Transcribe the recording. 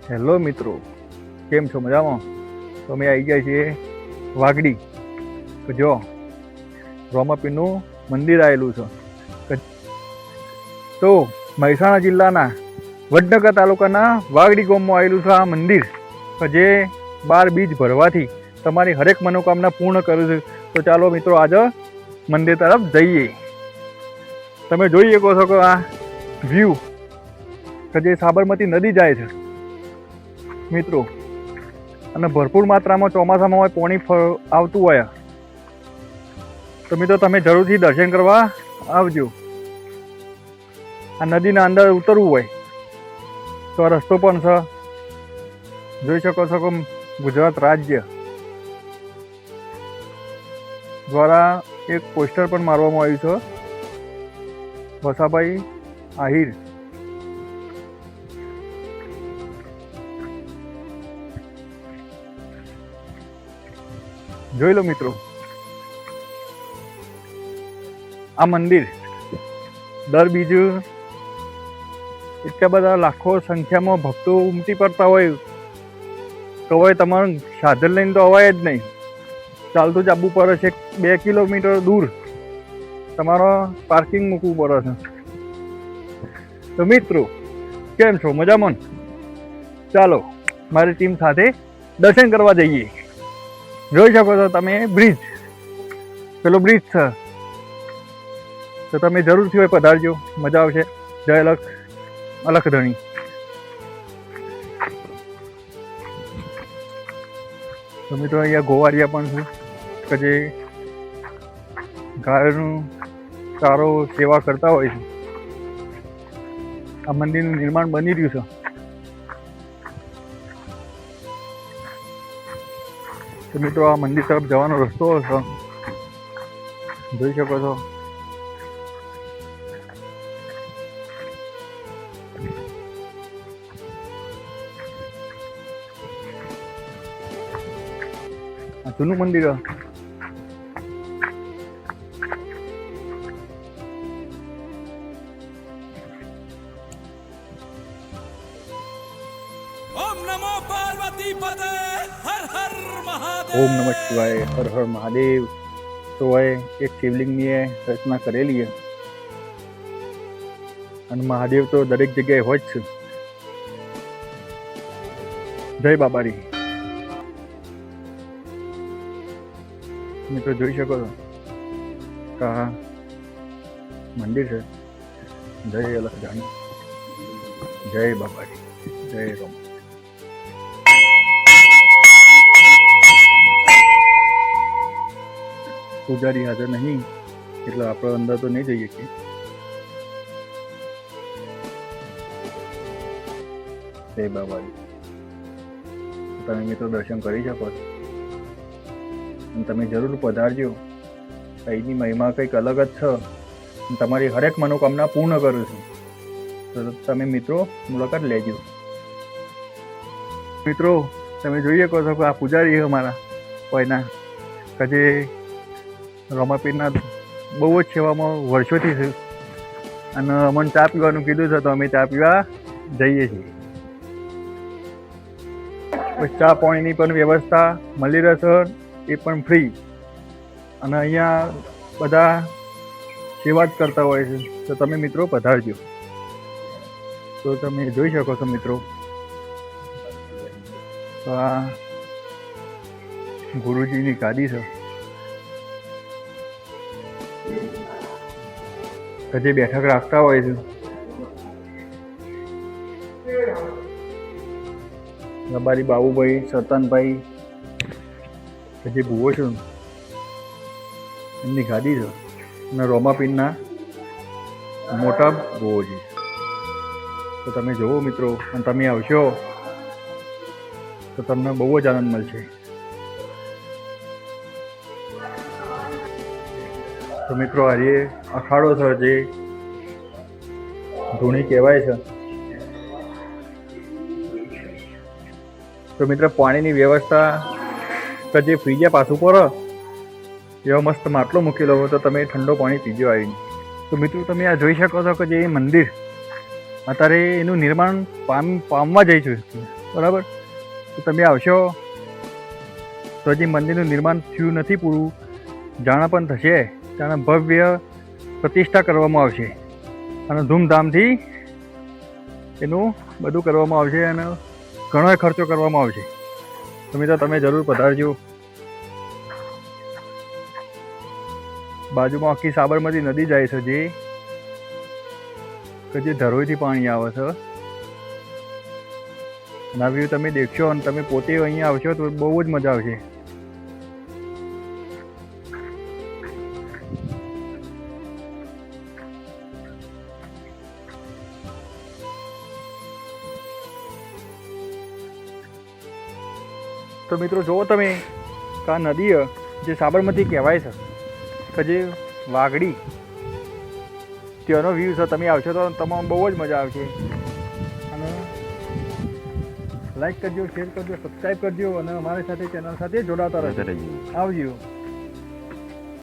Hello મિત્રો, કેમ છો? મજામાં? તો અમે આવી ગયા છીએ વાગડી. તો જો રોમાપીરનું મંદિર આવેલું છે. તો મહેસાણા જિલ્લાના વડનગર તાલુકાના વાગડી ગામમાં આવેલું છે આ મંદિર, જે 12 બીજ ભરવાથી તમારી હરેક મનોકામના પૂર્ણ કરે છે. તો ચાલો મિત્રો આજે મંદિર તરફ જઈએ. તમે જોઈ શકો છો કે આ વ્યૂ કે જે સાબરમતી નદી જાય છે મિત્રો, અને ભરપૂર માત્રામાં ચોમાસામાં પાણી આવતું હોય. તો મિત્રો તમે જરૂરથી દર્શન કરવા આવજો. આ નદીના અંદર ઉતરવું હોય તો રસ્તો પણ છે. જોઈ શકો છો કે ગુજરાત રાજ્ય દ્વારા એક પોસ્ટર પણ મારવામાં આવ્યું છે, વસાભાઈ આહિર. જોઈ લો મિત્રો, આ મંદિર દર બીજું એટલા બધા લાખો સંખ્યામાં ભક્તો ઉમટી પડતા હોય તો હોય તમારું સાધન લઈને તો અવાય જ નહીં, ચાલતું જ આવવું પડે છે. 2 કિલોમીટર દૂર તમારો પાર્કિંગ મૂકવું પડે છે. તો મિત્રો કેમ છો? મજામાં? ચાલો મારી ટીમ સાથે દર્શન કરવા જઈએ. જોઈ શકો છો તમે બ્રિજ, પેલો બ્રિજ છે. તો તમે જરૂરથી હોય પધારજો, મજા આવશે. જય અલખધણી. તો મિત્રો અહીંયા ગોવાળિયા પણ છે કે જે ગાયનું સારો સેવા કરતા હોય છે. આ મંદિરનું નિર્માણ બની રહ્યું છે. તો મિત્રો આ મંદિર તરફ જવાનો રસ્તો છે, જોઈ શકો છો. આ જૂનું મંદિર. ઓમ નમો પાર્વતી પતે, હર હર મહાદેવ. ઓમ નમઃ શિવાય, હર હર મહાદેવ. તો હોય એક શિવલિંગની રચના કરેલી છે, અને મહાદેવ તો દરેક જગ્યાએ હોય જ છે. જય બાબારી. મિત્રો જોઈ શકો છો કે આ મંદિર છે. જય અલખધણી, જય બાબારી, જય રામ. પૂજારી હાજર નહીં એટલે આપણે અંદર તો નહીં જઈએ છીએ. જય બાબાજી. તમે મિત્રો દર્શન કરી શકો છો, અને તમે જરૂર પધારજો. અહીંની મહિમા કંઈક અલગ જ છે, તમારી હરેક મનોકામના પૂર્ણ કરું છું. તો તમે મિત્રો મુલાકાત લેજો. મિત્રો તમે જોઈ શકો છો કે આ પૂજારી અમારા કોઈના કે જે રોમાપીરના બહુ જ સેવામાં વર્ષોથી છે, અને અમને ચા પીવાનું કીધું છે તો અમે ચા પીવા જઈએ છીએ. ચા પાણીની પણ વ્યવસ્થા મળી રહેશે, એ પણ ફ્રી. અને અહીંયા બધા સેવા જ કરતા હોય છે. તો તમે મિત્રો પધારજો. તો તમે જોઈ શકો છો મિત્રો, તો આ ગુરુજીની ગાદી છે કે જે બેઠક રાખતા હોય છે. રબારી બાબુભાઈ, સરતાનભાઈ કે જે ભૂવો છે એમની ગાદી છે, અને રોમાપીરના મોટા ભૂવોજી. તો તમે જુઓ મિત્રો, અને તમે આવશો તો તમને બહુ જ આનંદ મળશે. તો મિત્રો આજે અખાડો છે જે ધૂણી કહેવાય છે. તો મિત્રો પાણીની વ્યવસ્થા કે જે ફ્રીજે પાછું પડે એવો મસ્ત માટલો મૂકેલો હોય તો તમે ઠંડો પાણી પીજો આવીને. તો મિત્રો તમે આ જોઈ શકો છો કે જે મંદિર અત્યારે એનું નિર્માણ પામવા જઈ ચૂક્યું. બરાબર. તો તમે આવશો તો હજી મંદિરનું નિર્માણ થયું નથી પૂરું, જાણે પણ થશે ત્યારે ભવ્ય પ્રતિષ્ઠા કરવામાં આવશે અને ધૂમધામથી એનું બધું કરવામાં આવશે અને ઘણો ખર્ચો કરવામાં આવશે. તો મિત્રો તમે જરૂર પધારજો. બાજુમાં આખી સાબરમતી નદી જાય છે જે ધરોઈથી પાણી આવે છે. અને આ વ્યૂ તમે દેખશો અને તમે પોતે અહીંયા આવશો તો બહુ જ મજા આવશે. તો મિત્રો જુઓ તમે કે આ નદી જે સાબરમતી કહેવાય છે કે જે વાગડી ત્યાંનો વ્યૂ છે. તમે આવશો તો તમામ બહુ જ મજા આવશે. અને લાઈક કરજો, શેર કરજો, સબસ્ક્રાઈબ કરજો અને અમારી સાથે ચેનલ સાથે જોડાતા રહેજો. આવજો.